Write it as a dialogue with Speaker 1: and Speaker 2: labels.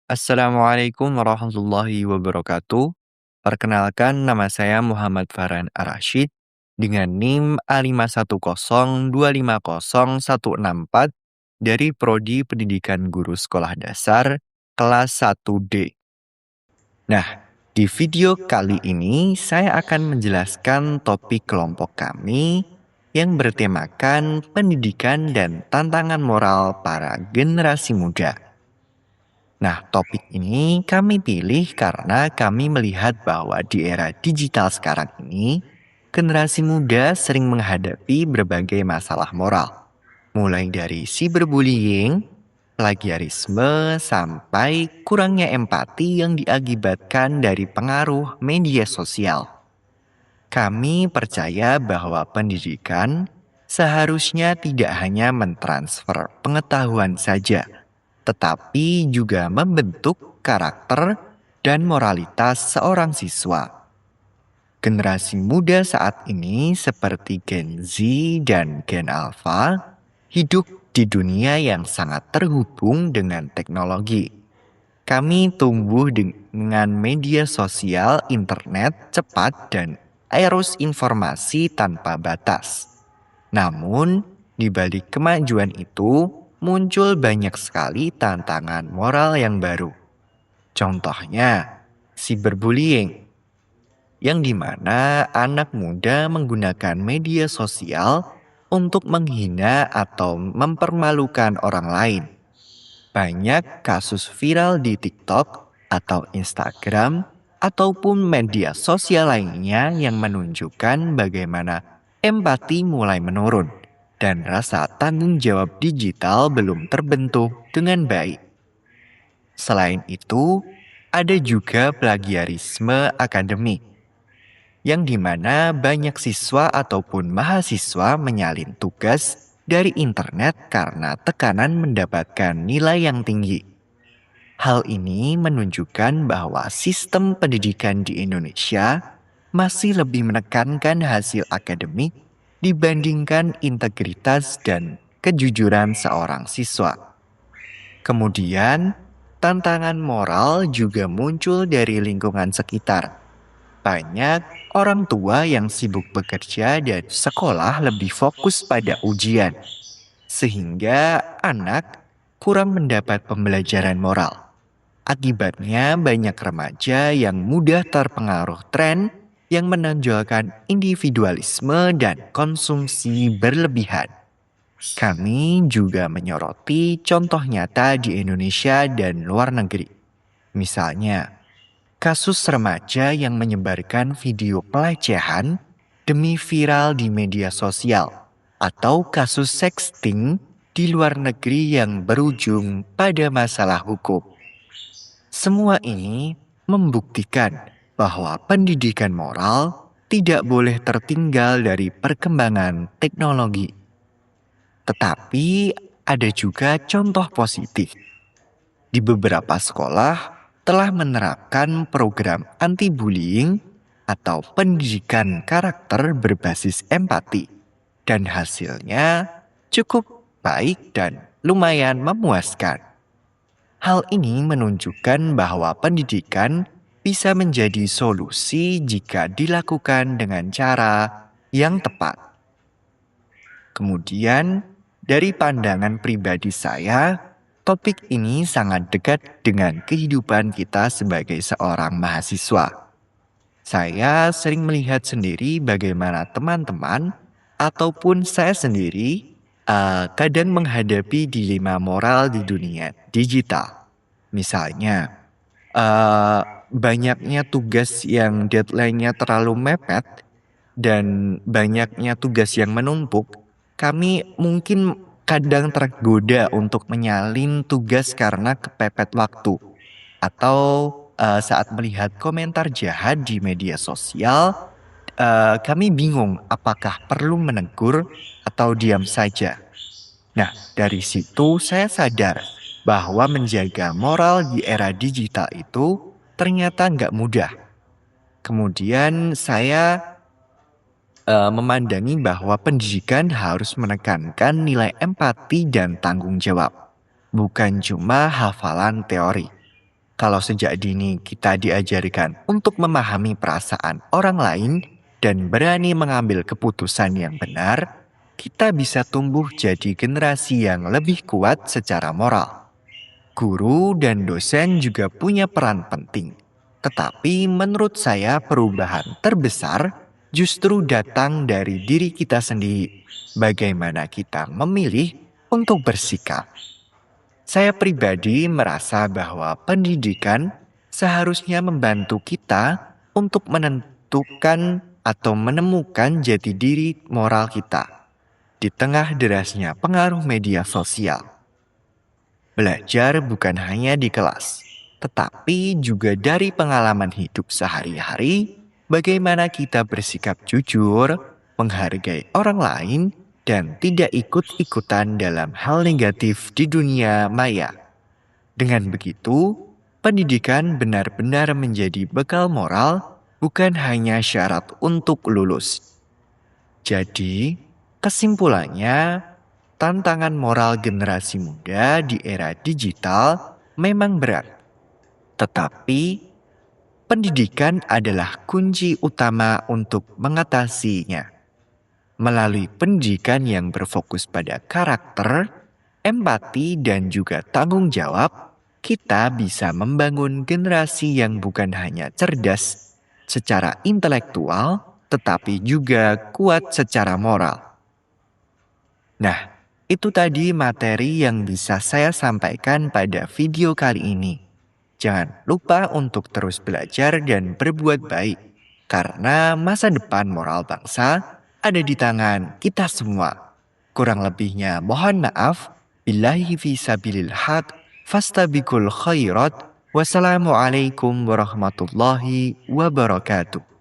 Speaker 1: Assalamualaikum warahmatullahi wabarakatuh. Perkenalkan, nama saya Muhammad Farhan Ar-Rasyid dengan NIM A51025016 dari Prodi Pendidikan Guru Sekolah Dasar kelas 1D. Nah, di video kali ini saya akan menjelaskan topik kelompok kami yang bertemakan pendidikan dan tantangan moral para generasi muda. Nah, topik ini kami pilih karena kami melihat bahwa di era digital sekarang ini, generasi muda sering menghadapi berbagai masalah moral. Mulai dari cyberbullying, plagiarisme, sampai kurangnya empati yang diakibatkan dari pengaruh media sosial. Kami percaya bahwa pendidikan seharusnya tidak hanya mentransfer pengetahuan saja, tetapi juga membentuk karakter dan moralitas seorang siswa. Generasi muda saat ini seperti Gen Z dan Gen Alpha hidup di dunia yang sangat terhubung dengan teknologi. Kami tumbuh dengan media sosial, internet cepat, dan arus informasi tanpa batas. Namun, di balik kemajuan itu, muncul banyak sekali tantangan moral yang baru. Contohnya, cyberbullying, yang dimana anak muda menggunakan media sosial untuk menghina atau mempermalukan orang lain. Banyak kasus viral di TikTok atau Instagram ataupun media sosial lainnya yang menunjukkan bagaimana empati mulai menurun dan rasa tanggung jawab digital belum terbentuk dengan baik. Selain itu, ada juga plagiarisme akademik, yang dimana banyak siswa ataupun mahasiswa menyalin tugas dari internet karena tekanan mendapatkan nilai yang tinggi. Hal ini menunjukkan bahwa sistem pendidikan di Indonesia masih lebih menekankan hasil akademik dibandingkan integritas dan kejujuran seorang siswa. Kemudian, tantangan moral juga muncul dari lingkungan sekitar. Banyak orang tua yang sibuk bekerja dan sekolah lebih fokus pada ujian, sehingga anak kurang mendapat pembelajaran moral. Akibatnya banyak remaja yang mudah terpengaruh tren yang menonjolkan individualisme dan konsumsi berlebihan. Kami juga menyoroti contoh nyata di Indonesia dan luar negeri. Misalnya, kasus remaja yang menyebarkan video pelecehan demi viral di media sosial, atau kasus sexting di luar negeri yang berujung pada masalah hukum. Semua ini membuktikan bahwa pendidikan moral tidak boleh tertinggal dari perkembangan teknologi. Tetapi ada juga contoh positif. Di beberapa sekolah telah menerapkan program anti-bullying atau pendidikan karakter berbasis empati, dan hasilnya cukup baik dan lumayan memuaskan. Hal ini menunjukkan bahwa pendidikan bisa menjadi solusi jika dilakukan dengan cara yang tepat. Kemudian, dari pandangan pribadi saya, topik ini sangat dekat dengan kehidupan kita sebagai seorang mahasiswa. Saya sering melihat sendiri bagaimana teman-teman ataupun saya sendiri kadang menghadapi dilema moral di dunia digital. Misalnya, eh, banyaknya tugas yang deadline-nya terlalu mepet dan banyaknya tugas yang menumpuk, kami mungkin kadang tergoda untuk menyalin tugas karena kepepet waktu. Atau saat melihat komentar jahat di media sosial, kami bingung apakah perlu menegur atau diam saja. Nah, dari situ saya sadar bahwa menjaga moral di era digital itu ternyata nggak mudah. Kemudian saya memandangi bahwa pendidikan harus menekankan nilai empati dan tanggung jawab, bukan cuma hafalan teori. Kalau sejak dini kita diajarkan untuk memahami perasaan orang lain dan berani mengambil keputusan yang benar, kita bisa tumbuh jadi generasi yang lebih kuat secara moral. Guru dan dosen juga punya peran penting. Tetapi menurut saya perubahan terbesar justru datang dari diri kita sendiri. Bagaimana kita memilih untuk bersikap. Saya pribadi merasa bahwa pendidikan seharusnya membantu kita untuk menentukan atau menemukan jati diri moral kita di tengah derasnya pengaruh media sosial. Belajar bukan hanya di kelas, tetapi juga dari pengalaman hidup sehari-hari, bagaimana kita bersikap jujur, menghargai orang lain, dan tidak ikut-ikutan dalam hal negatif di dunia maya. Dengan begitu, pendidikan benar-benar menjadi bekal moral, bukan hanya syarat untuk lulus. Jadi, kesimpulannya, tantangan moral generasi muda di era digital memang berat. Tetapi, pendidikan adalah kunci utama untuk mengatasinya. Melalui pendidikan yang berfokus pada karakter, empati, dan juga tanggung jawab, kita bisa membangun generasi yang bukan hanya cerdas secara intelektual, tetapi juga kuat secara moral. Nah, itu tadi materi yang bisa saya sampaikan pada video kali ini. Jangan lupa untuk terus belajar dan berbuat baik, karena masa depan moral bangsa ada di tangan kita semua. Kurang lebihnya mohon maaf. Billahi fi sabilil haq, fastabikul khairat. Wassalamualaikum warahmatullahi wabarakatuh.